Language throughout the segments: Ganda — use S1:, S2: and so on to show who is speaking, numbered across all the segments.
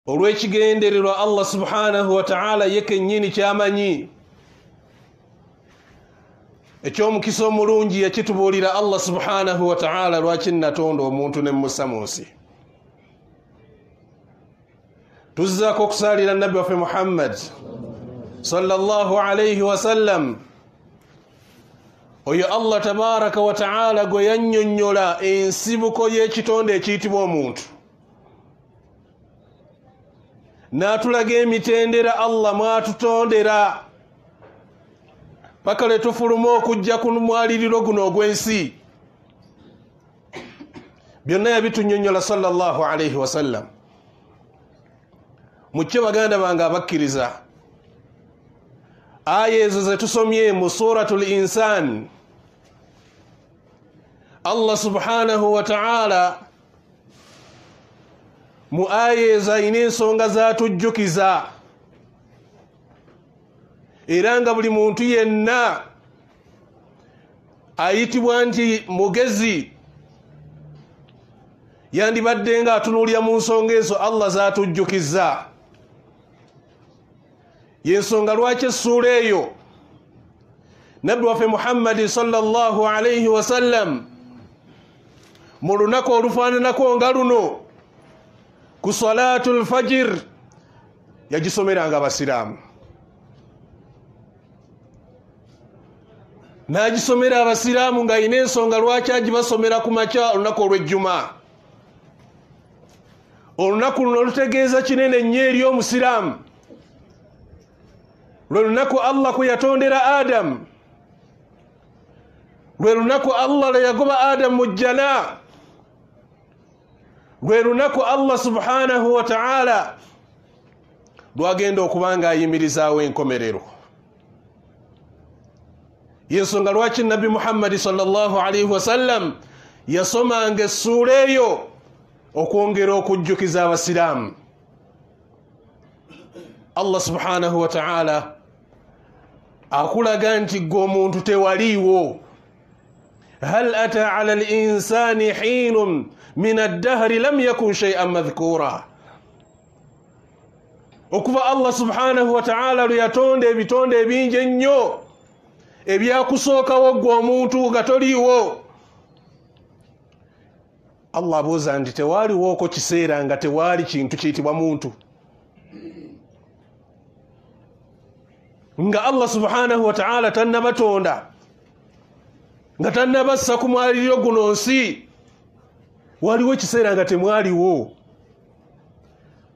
S1: olw'ekigendererwa Allah subhanahu wa ta'ala yekennyini kyamanyi. Ekyomukisa omulungi yakitubuulira Allah subhanahu wa ta'ala lwaki natonda omuntu ne mmussa mu nsi. Tuzzaako okusaalira nabbi waffe Muhammad sallallahu alayhi wa sallam, oyo Allah tabaraka wa ta'ala gwe yannyonnyola ensibuko y'ekitonde ekiyitibwa omuntu, n'atulaga emitendera Allah mwatutondera paka lwe tufuluma okujja ku mwaliriro guno ogw'ensi. Byonna yabitunnyonnyola sallallahu alayhi wa sallam. Mukyo baganda bange abakkiriza, aya ezo ze tusomye mu suratul insan, Allah subhanahu wa ta'ala mu aya ezo ayina ensonga zatujjukiza, era nga buli muntu yenna ayitibwa nti mugezi yandibadde nga atunuulira mu nsonga ezo Allah zatujjukiza. Yensonga lwaki essuula eyo nabbi waffe Muhammadi sallallahu alayhi wa sallam mu lunaku olufaananako nga luno ku salaatul fajir yagisomeranga abasiraamu, n'agisomera abasiraamu ng'ayina ensonga lwaki agibasomera ku makya olunaku olw'ejjuma. Olunaku luno lutegeeza kinene nnyo eri omusiraamu. Lwe lunaku Allah kwe yatondera Adamu, lwe lunaku Allah lwe yagoba Adamu mu jjana, lwe lunaku Allah subhanahu wa ta'ala lwagenda okuba ng'ayimirizaawo enkomerero. Yensonga lwaki nabbi Muhammadi sallallahu alayhi wa sallam yasomanga essuula eyo okwongera okujjukiza abasiraamu. Allah subhanahu wa ta'ala akulaga nti gwe omuntu tewaliiwo. Hal ata ala al-insani hiinun min ad-dahri lam yakun shay'an madhkura. Okuva Allah subhanahu wa ta'ala lwe yatonda ebitonde ebingi ennyo ebyakusookawo gwe omuntu nga toliiwo. Allah abuuza nti tewaaliwoko kiseera nga tewaali kintu kiyitibwa muntu? Nga Allah subhanahu wa ta'ala tannabatonda, nga tannabassa ku mwaliriro guno nsi, waliwo ekiseera nga temwaliwo,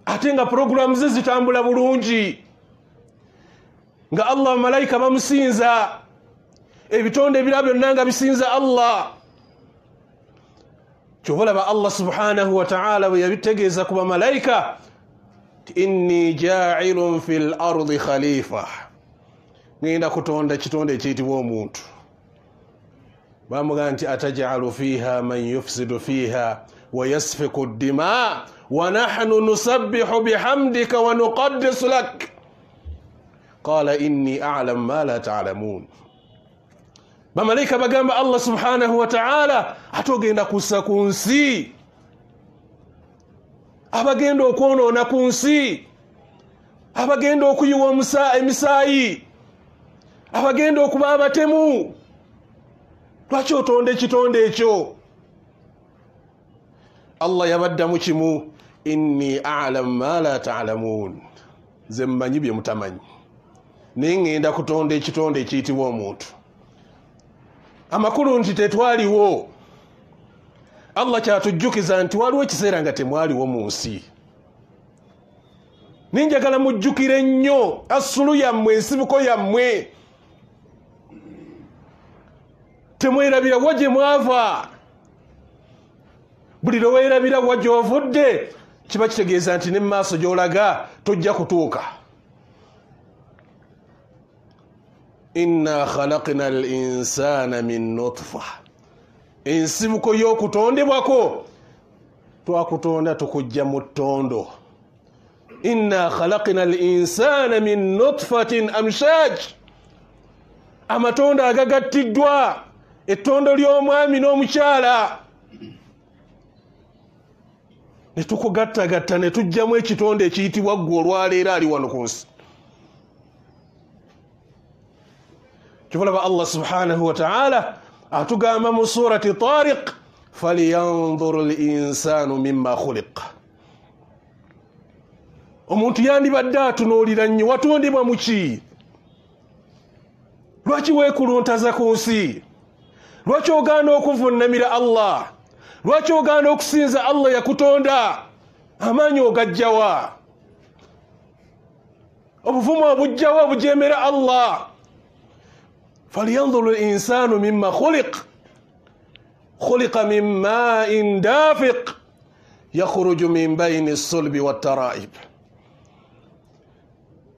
S1: ate nga puroguramu ze zitambula bulungi, nga Allah malayika bamusinza, ebitonde ebirala byonna nga bisinza Allah. Kyobalaba Allah subhanahu wa ta'ala bwe yabitegeeza ku bamalayika, inni ja'ilun fil ardi khalifa, ngenda kutonda kitonde ekiyitibwa omuntu. Bamugamba nti ataj'alu fiha man yufsidu fiha wa yasfiku ad-dima wa nahnu nusabbihu bihamdika wa nuqaddisu lak, qala inni a'lamu ma la ta'lamun. Bamalayika bagamba Allah subhanahu wa ta'ala atogenda kussa ku nsi abagenda okwonoona ku nsi, abagenda okuyiwa emisaayi, abagenda okuba abatemu. Lwaki otonda ekitonde ekyo? Allah yabaddamu kimu, inni a'lamu ma la ta'lamun, nze mmanyi bye mutamanyi, naye ngenda kutonda ekitonde ekiyitibwa omuntu. Amakulu nti tetwaliwo. Allah kyatujjukiza nti waliwo ekiseera nga temwaliwo mu nsi. Ninjagala mujjukire nnyo assulu yammwe, ensibuko yammwe. Temwerabira wa gye mwava. Buli lwe weerabira wa gy'ovudde kiba kitegeeza nti ne mu maaso gy'olaga tojja kutuuka. Inna khalaqna al-insana min nutfa, ensibuko y'okutondebwako twakutonda tukujja mu ttondo. Inna khalaqna al-insana min nutfatin amshaj, amatondo agagattiddwa, ettondo ly'omwami n'omukyala. ne tukugattagatta ne tujjamu ekitonde ekiyitibwa ggwe olwaleero ali wano ku nsi. Kyobulaba Allah subhanahu wa ta'ala atugamba mu surati Tariq, falyanzur al-insanu mimma khuliq. Omuntu yandibadde atunuulira nnyo, watondebwa mu ki? Lwaki weekuluntaza ku nsi? Lwaki ogaana okuvunnamira Allah? Lwaki ogaana okusinza Allah yakutonda? Amaanyi ogajjawa? Obuvumu obujjawa obujeemera Allah? فلينظر الإنسان مما خلق من ماء دافق يخرج من بين الصلب والترائب.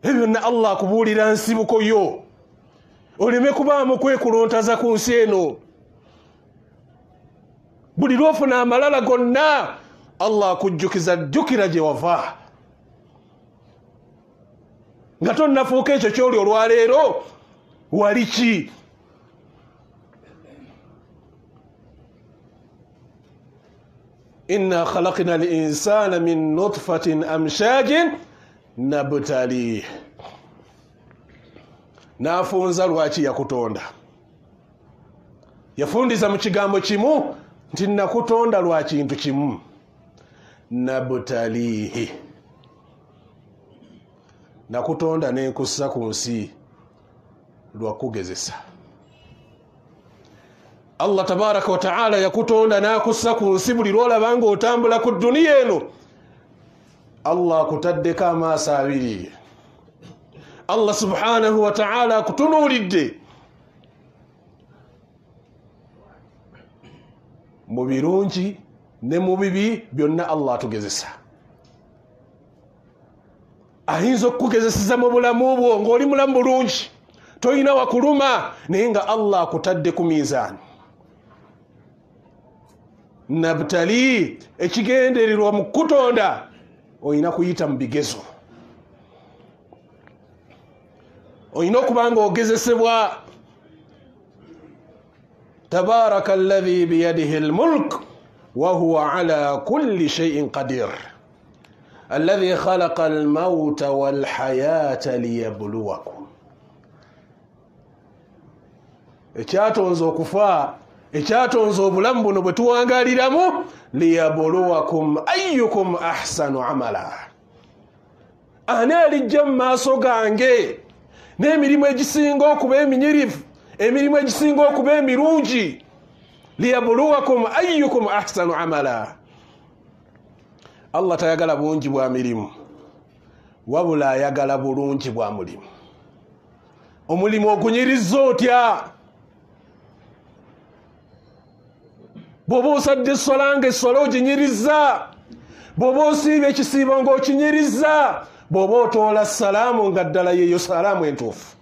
S1: Ebyo Allah kubuulira nsibuko yo oleme kubaamu kwekuluntaza ku nsi eno. Buli lwofuna amalala gonna Allah kujjukiza jjukira gye wava, nga tonnafuuka ekyo kyoli olwaleero wali ki? Inna khalaqna al-insana min nutfatin amshajin nabtalihi. Nafunza lwaki yakutonda. Yafundiza mu kigambo kimu nti nakutonda lwa kintu kimu, nabtalihi. Nakutonda nenkussa ku nsi lwakugezesa. Allah tabaraka wa ta'ala yakutonda nakussa ku nsi buli lwolaba nga otambula ku duniya eno, Allah akutaddeko amaaso abiri. Allah subhanahu wa ta'ala akutunuulidde mu birungi ne mu bibi byonna. Allah atugezesa. Ayinza okukugezeseza mu bulamu bwo ng'oli mulamu bulungi, toyina wakuluma, naye nga Allah akutadde ku miizaani. Nabtali, ekigendererwa mu kutonda oyina kuyita mu bigezo. Oyina okuba nga ogezesebwa. Tabaraka alladhi biyadihi almulk wa huwa ala kulli shay'in qadir alladhi khalaqa almauta walhayata liyabluwakum. Ekyatonze okufa, ekyatonze obulamu buno bwe tuwangaliramu, liyabluwakum ayyukum ahsanu amala. Ani alijja mu maaso gange n'emirimu egisinga okuba eminyirivu, emirimu egisinga okuba emirungi. Liyabluwakum ayyukum ahsanu amala. Allah tayagala bungi bwa mirimu, wabula ayagala bulungi bwa mulimu. Omulimu ogunyirizza otya? Bw'oba osadde essola ng'essola oginyirizza, bw'oba osiibye ekisiibo ng'okinyirizza, bw'oba otoola salaamu nga ddala yeeyo salaamu entuufu.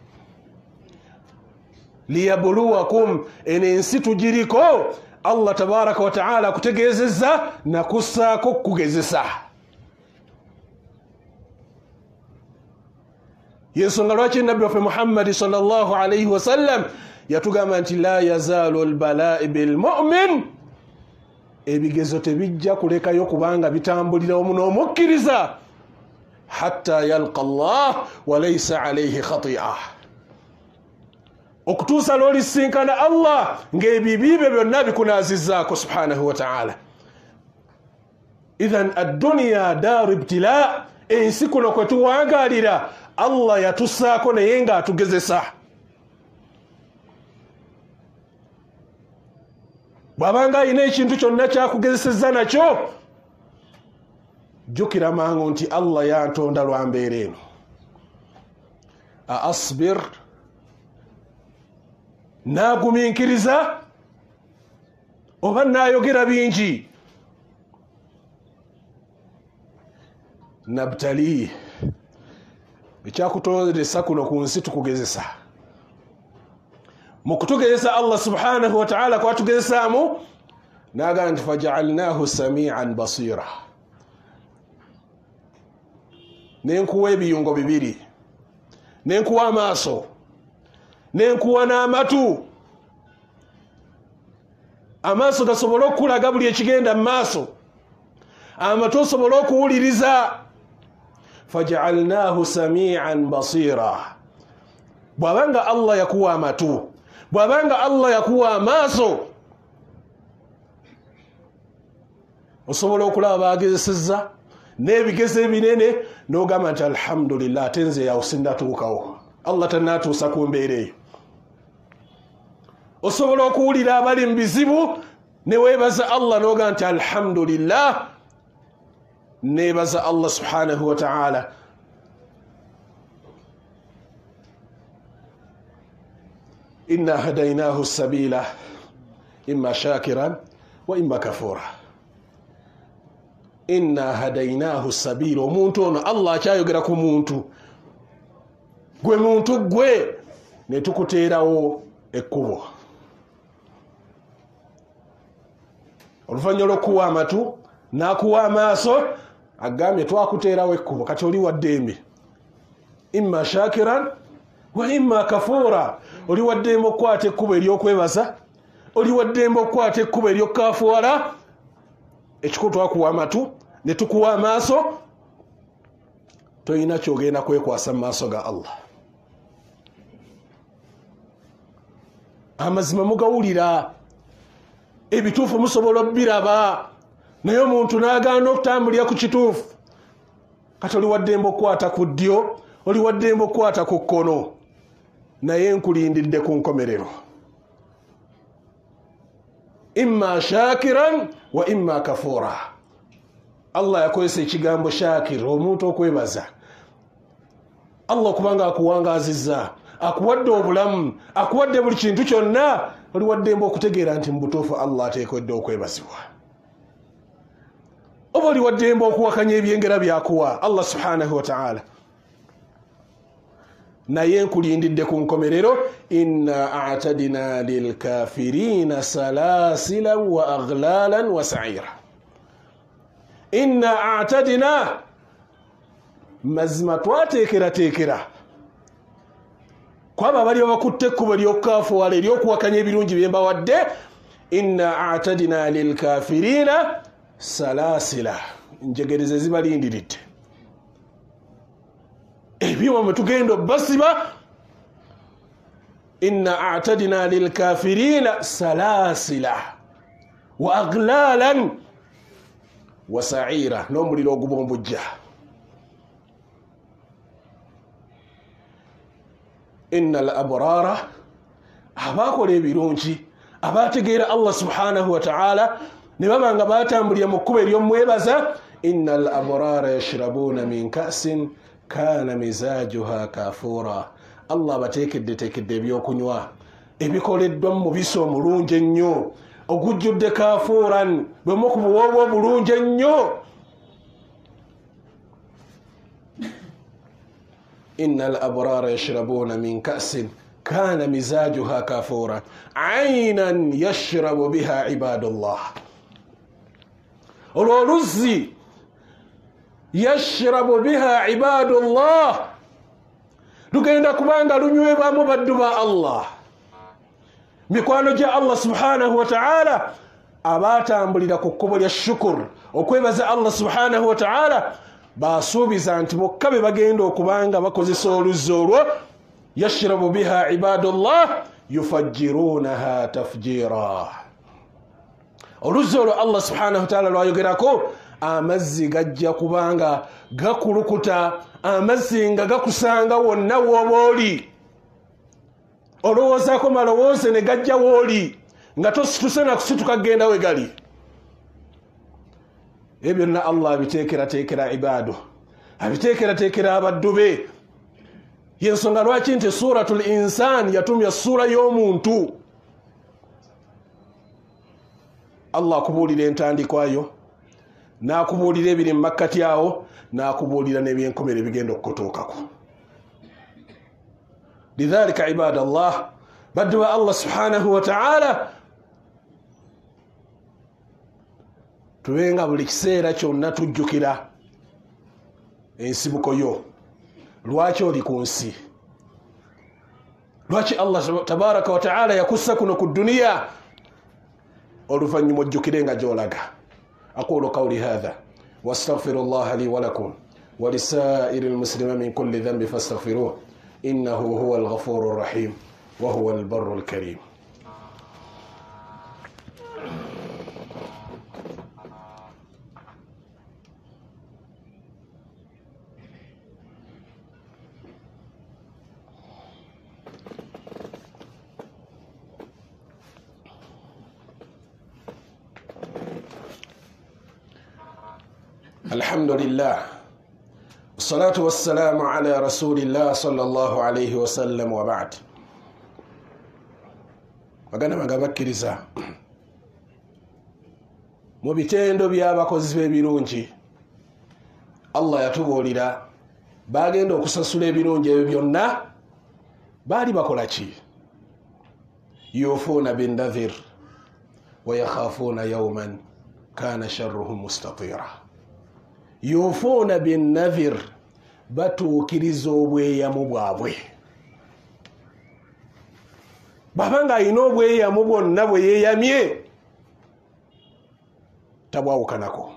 S1: Liyabluwakum, eno ensi tugiriko, Allah tabaraka wa ta'ala akutegeezezza nakussaako okukugezesa. Yensonga lwaki nabbi waffe Muhammad sallallahu alayhi wa sallam yatugamba nti la yazaalu albalaa'i bilmu'min, ebigezo tebijja kulekayo kubanga bitambulira omu n'omukkiriza hatta yalqa Allah wa laysa alayhi khati'a, okutuusa lw'olisinkana Allah ng'ebibi bye byonna bikunaazizzaako subhanahu wa ta'ala. Idhan ad-dunya daaru ibtilaa, ensi kuno kwe tuwangaalira Allah yatussaako naye ng'atugezesa. Bw'abanga alina ekintu kyonna kyakugezesezza nakyo, jjukira mangu nti Allah yantonda lwa mbeera eno. Asbir, naagumiikiriza oba naayogera bingi? Nabtali, ekyakutondesa kuno ku nsi tukugezesa. Mu kutugezesa Allah subhanahu wa ta'ala kwatugezesaamu n'agamba nti faja'alnahu sami'an basira. Nenkuwa ebiyungo bibiri, nenkuwa amaaso, nenkuwa n'amatu. Amaaso gasobole okulaga buli ekigenda mu maaso, amatu osobola okuwuliriza. Faj'alnahu sami'an basira. Bwabanga Allah yakuwa amatu, bwabanga Allah yakuwa amaaso, osobola okulaba bagezesezza n'ebigezo ebinene n'ogamba nti alhamdulillah ate nze yawo sinnatuukawo, Allah tannatuusa ku mbeera eyo. Osobola okuwulira abali mu bizibu ne weebaza Allah n'ogamba nti alhamdulillah, neebaza Allah subhanahu wa ta'ala. Inna hadaynahu sabila imma shakiran wa imma kafura. Inna hadaynahu sabila. Omuntu ono Allah akyayogera ku muntu. Gwe muntu gwe ne tukuteerawo ekkubo. Oluvannyuma lw'okuwa amatu n'akuwa amaaso agambye twakuteerawo ekkubo, kati oli wa ddembe. Imma shakiran wa imma kafura. Oli wa ddembe okukwata ekkubo ery'okwebaza, oli wa ddembe okukwata ekkubo ery'okafuwala. Ekikulu twakuwa amatu ne tukuwa amaaso, toyina kyogenda kwekwasa mu maaso ga Allah. Amazima mugawulira, ebituufu musobola obbiraba, naye omuntu n'agaana okutambulira ku kituufu. Kati oli wa ddembe okukwata ku ddyo, oli wa ddembe okukwata ku kkono, naye nkulindidde ku nkomerero. Imma shakiran wa imma kafura. Allah yakozesa ekigambo shakir, omuntu okwebaza. Allah okubanga akuwangazizza, akuwadde obulamu, akuwadde buli kintu kyonna, oli wa ddembe okutegeera nti mu butuufu Allah ateekedde okwebazibwa. Oba oli wa ddembe okuwakanya ebyengera byakuwa Allah subhanahu wa ta'ala. Naye nkulindidde ku nkomerero. Inna a'tadina lilkafirina salasila wa aghlalan wa sa'ira. Inna a'tadina, mazima twateekera kwaba bali abakutte ekkubo ery'okukafuwala ery'okuwakanya ebirungi bye mbawadde. Inna a'tadina lilkafirina salasila, njegereze zibalindiridde. Ebyuma mwe tugenda basiba. Inna a'tadina lilkafirina salasila wa aghlalan wa sa'ira, n'omuliro ogubombujja. Inna al-abrara, abakola ebirungi, abategeera Allah subhanahu wa ta'ala ne baba nga batambulira mu kkubo ery'omwebaza. Inna al-abrara yashrabuna min ka'sin kana mizajuha kafura. Allah bateekedde ebyokunywa ebikoleddwa mu mubisi omulungi ennyo ogujjudde kafuran, bwemu ku buwoobwa obulungi ennyo. Inna al-abrara yashrabuna min ka'sin kana mizajuha kafura aynan yashrabu biha ibadullah. Olw'oluzzi yashrabu biha ibadullah, lugenda kubanga lunywebwamu baddu ba Allah, mikwano gya Allah subhanahu wa ta'ala, abatambulira ku kkubo lya shukuru, okwebaza Allah subhanahu wa ta'ala, basuubiza nti bokka be bagenda okubanga bakozesa oluzzi olwo. Yashrabu biha ibadullah yufajjirunaha tafjira. Oluzzi olwo Allah subhanahu wa ta'ala lwayogerako, amazzi gajja kubanga gakulukuta, amazzi nga gakusanga wonna w'oba oli. Olowoozaako malowooze ne gajja w'oli nga tosituse na kusituka genda we gali. Ebyo byonna Allah abiteekerateekera ibaadu, abiteekerateekera abaddu be. Yensonga lwaki nti suratul insan yatumya sura y'omuntu. Allah akubuulira entandikwayo, n'akubuulira ebiri mu makkati awo, n'akubuulira n'ebyenkomero ebigenda okukutuukako. Lidhalika ibadallah, baddu ba Allah subhanahu wa ta'ala, tubenga buli kiseera kyonna tujjukira ensibuko yo. Lwaki oli ku nsi? Lwaki Allah tabaraka wa ta'ala yakussa kuno ku duniya? Oluvannyuma ojjukire nga gy'olaga. أقول قولي هذا واستغفر الله لي ولكم ولسائر المسلمين من كل ذنب فاستغفروه إنه هو الغفور الرحيم وهو البر الكريم. الحمد لله والصلاة والسلام على رسول الله صلى الله عليه وسلم وبعد. Magana magabakkiriza mu bitendo by'abakozi b'ebirungi Allah yatubuulira bagenda okusasula ebirungi ebyo byonna baali bakola ki? yufuuna binnadhir wa yakhafuuna yawman kana sharruhu mustatira. yufuuna binnadhir, batuukiriza obweyamu bwabwe. Babanga alina obweyamu bwonna bwe yeeyamye tabwawukanako.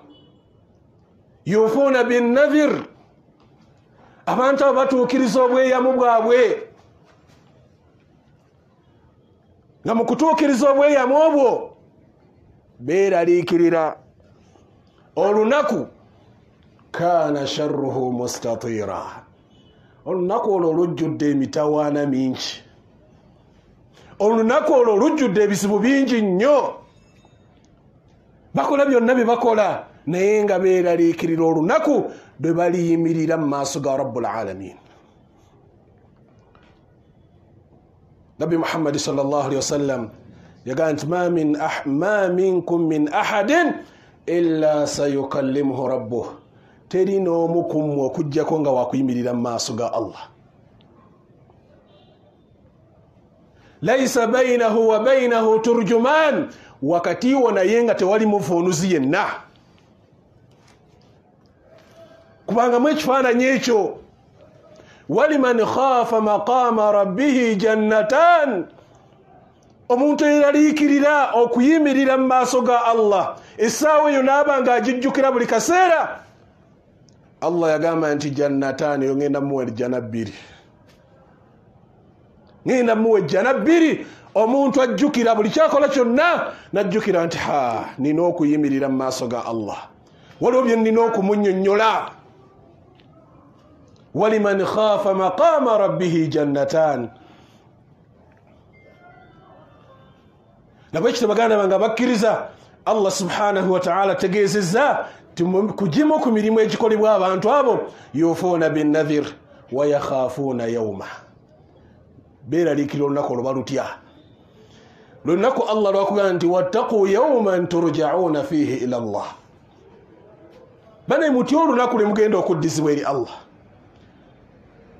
S1: yufuuna binnadhir, abantu abo batuukiriza obweyamu bwabwe, nga mu kutuukiriza obweyamu obwo beeraliikirira olunaku kana sharruhu mustatira. olunaku olwo lujjudde emitawaana mingi, olunaku olwo lujjudde ebizibu bingi nnyo. bakola byonna bye bakola naye nga beeraliikirira olunaku lwe baliyimirira mu maaso ga rabbul alamin. Nabi Muhammad sallallahu alaihi wasallam yagaa nti ma minkum min ahadin illa sayukallimuhu rabbuh, teri n'omu ku mmwe okuggyako nga wakuyimirira mu maaso ga Allah. laisa bainahu wa bainahu turjuman, wakati wo naye nga tewali muvuunuzi yenna. kubanga mu ekifaananyi ekyo waliman khaafa maqaama rabbihi jannatan, omuntu eyaliikirira okuyimirira mu maaso ga Allah essaawa eyo naaba nga agijjukira buli kaseera, Allah yagamba nti jannatan, eyo ngenda muwa ejjana bbiri. ngenda muwa ejjana bbiri. omuntu ajjukira buli kyakola kyonna najjukira nti nina okuyimirira mu maaso ga Allah, waliwo bye nina okumunnyonnyola. waliman khaafa maqaama rabbihi jannatan. nabwekityo baganda bange bakkiriza Allah subhanahu wa ta'ala tegeezezza kugimu ku mirimu egikolebwa abantu abo yufuuna binnadhir wa yakhaafuuna yawma, beeraliikirira olunaku olwo balutya. lunaku Allah lwakugamba nti wattaqu yawman turja'uuna fiihi ila Allah, bane mutya olunaku lwe mugenda okuddizibwa eri Allah.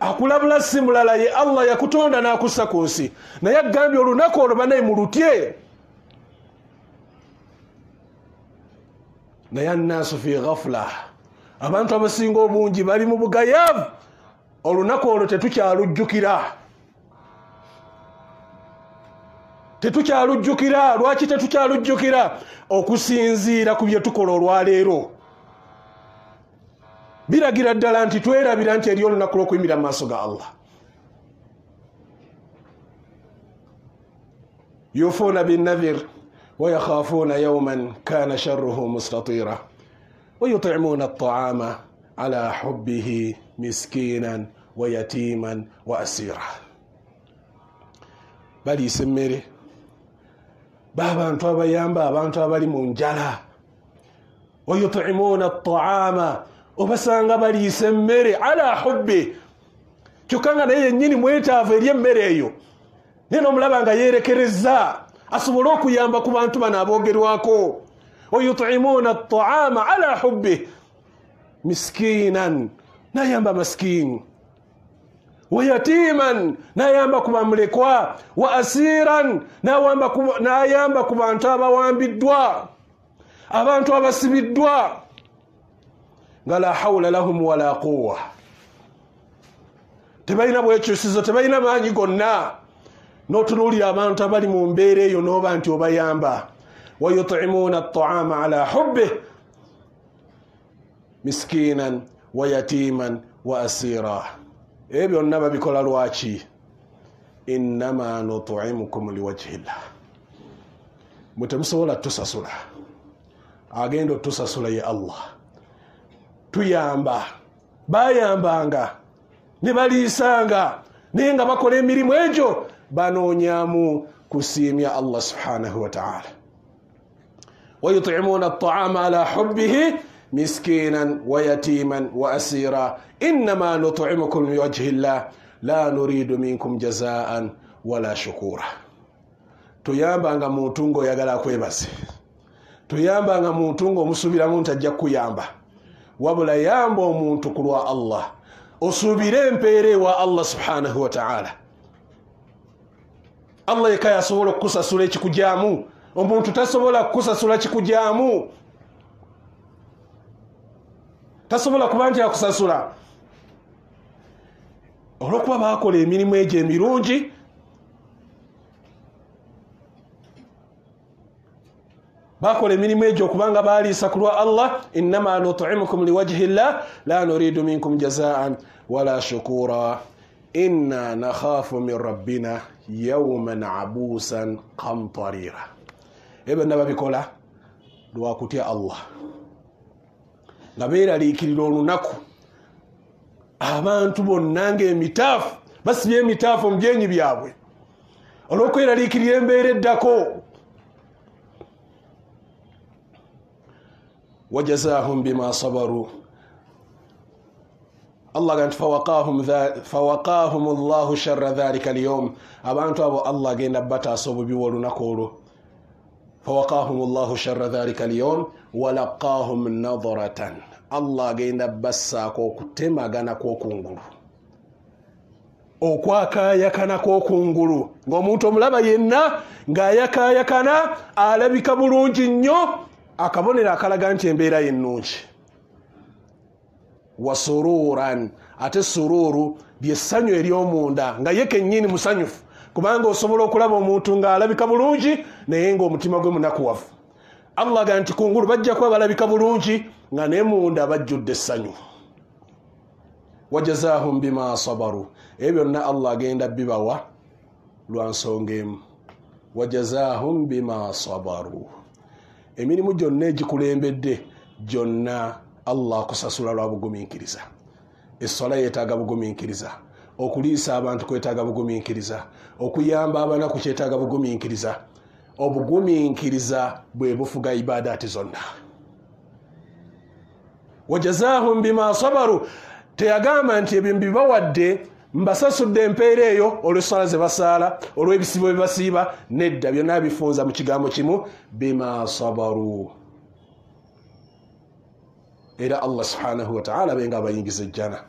S1: akulabula si mulala, ye Allah yakutonda n'akussa ku nsi, naye agambye olunaku olwo bane mulutye. naye annaasu fi ghafla, abantu abasinga obungi bali mu bugayaavu. olunaku olwo tetukyalujjukira. lwaki tetukyalujjukira? okusinziira ku bye tukola olwaleero. biragira ddala nti twerabira nti eri olunaku lw'okuyimira mu maaso ga Allah. yufuuna binnadhir wa yakhaafuuna yawman kana sharruhu mustatira wa yut'imuuna at-ta'ama ala hubbihi miskinan wa yatiman wa asira. baliisa emmere, b'abantu abayamba abantu abali mu njala. wa yut'imuuna at-ta'ama, obasanga baliisa emmere ala hubbi, kyokka nga naye yennyini mwetaavu eri emmere eyo, naye n'omulaba nga yeerekerezza asobole okuyamba ku bantu bano aboogerwako. wa yut'imuuna at-ta'ama ala hubbi miskinan, nayamba maskini. wa yatiman, nayamba ku bamulekwa. wa asiran, nayamba ku bantu abawambiddwa, abantu abasibiddwa, nga la hawla lahum wala quwwa, tebalina bwekyusizo, tebalina maanyi gonna. n'otunuulira abantu abali mu mbeera eyo n'oba nti obayamba. wa yut'imuuna at-ta'ama ala hubbi, miskinan wa yatiman wa asira. Ebyo byonna bikola lwaki? Innama nut'imukum liwajhillah. Mutemusobola tusasula, agenda tusasula ye Allah. Tuyamba, bayambanga ne baliisanga naye nga bakola emirimu egyo banoonyamu kusiimya Allah subhanahu wa ta'ala. ويطعمون الطعام على حبه مسكينا ويتيما وأسيرا إنما نطعمكم لوجه الله لا نريد منكم جزاء ولا شكورا. Tuyambanga muntu ngo yagala kwebase, tuyambanga muntu ngo musubira muntu ajja kuyamba, wabula yamba omuntu kulwa Allah, osubire empeere wa Allah subhanahu wa ta'ala. Allah yekaya asobola okusasula ekikujaamu, omuntu tasobola kusasula kikujaamu, tasobola kuba nti akusasula. Olwokuba bakola emirimu egyo emirungi, bakola emirimu egyo okubanga baliisa kulwa Allah. Innama nut'imukum liwajhillah la nuridu minkum jazaan wala shukura inna nakhafu min rabbina yawman abusan qamtarira. Ebyo nababikola lwakutya Allah, nga beeraliikirira olunaku abantu bonna ng'emitaafu basibye emitaafu mu byenyi byabwe olw'okweraliikirira embeera eddako. wajazahum bima sabaru. Allah ganti fawaqahum Allahu sharra dhalika al-yawm. Abantu abo Allah agenda bataasa obubi olunaku olwo. فوقاهم الله شر ذلك اليوم ولقاهم نظرة. Allah agenda bassaako okutemagana kw'okungulu, okwakaayakana kw'okungulu, ng'omuntu omulaba yenna ng'ayakaayakana alabika bulungi nnyo, akabonero akalaga nti embeera y'ennungi. Wasururan, ate sururu ly'essanyu ery'omunda nga ye kennyini musanyufu, kubanga osobola okulaba omuntu ng'alabika bulungi naye ng'omutima gwe munakuwavu. Allah aga nti kungulu bajja kuba balabika bulungi nga ne munda bajjudde essanyu. Wajazahum bima sabaru. Ebyo byonna Allah agenda bibawa lwa nsonga emu. Wajazahum bima sabaru. Emirimu gyonna egikulembedde gyonna Allah akusasula lwa bugumiikiriza. Essola yeetaaga bugumiikiriza, okuliisa abantu kwetaaga bugumiikiriza, okuyamba abanaku kyetaaga bugumiikiriza. Obugumiikiriza bwe bufuga ibadaati zonna. Wajazahum bima sabaru. Teyagamba nti ebyo mbibawadde mbasasudde empeera eyo olw'essala ze basaala, olw'ebisibo bye basiiba. Nedda, byonna bifunza mu kigambo kimu, bima sabaru. Era Allah subhanahu wa ta'ala benga abayingiza ejjana.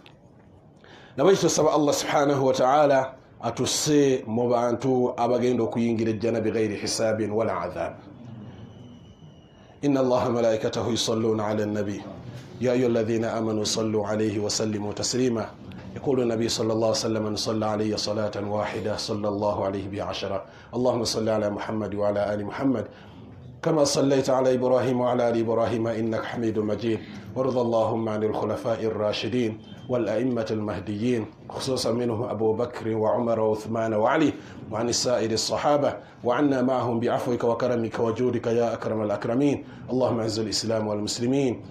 S1: Nabwe tusaba Allah subhanahu wa ta'ala atusse mu bantu abagenda okuyingira ejjana bighayri hisaabin wala adhaab. Inna Allaha malaikatahu yusalluna ala an-nabi ya ayyuhalladhina amanu sallu alayhi wa sallimu taslima. يقول النبي صلى الله عليه وسلم من صلى عليه صلاة واحدة صلى الله عليه بعشرة. اللهم صل على محمد وعلى آل محمد كما صليت على إبراهيم وعلى آل إبراهيم إنك حميد مجيد. وارض اللهم عن الخلفاء الراشدين والأئمة المهديين خصوصا منهم أبو بكر وعمر وعثمان وعلي وعن السائر الصحابة وعنا معهم بعفوك وكرمك وجودك يا أكرم الأكرمين. اللهم أعز الإسلام والمسلمين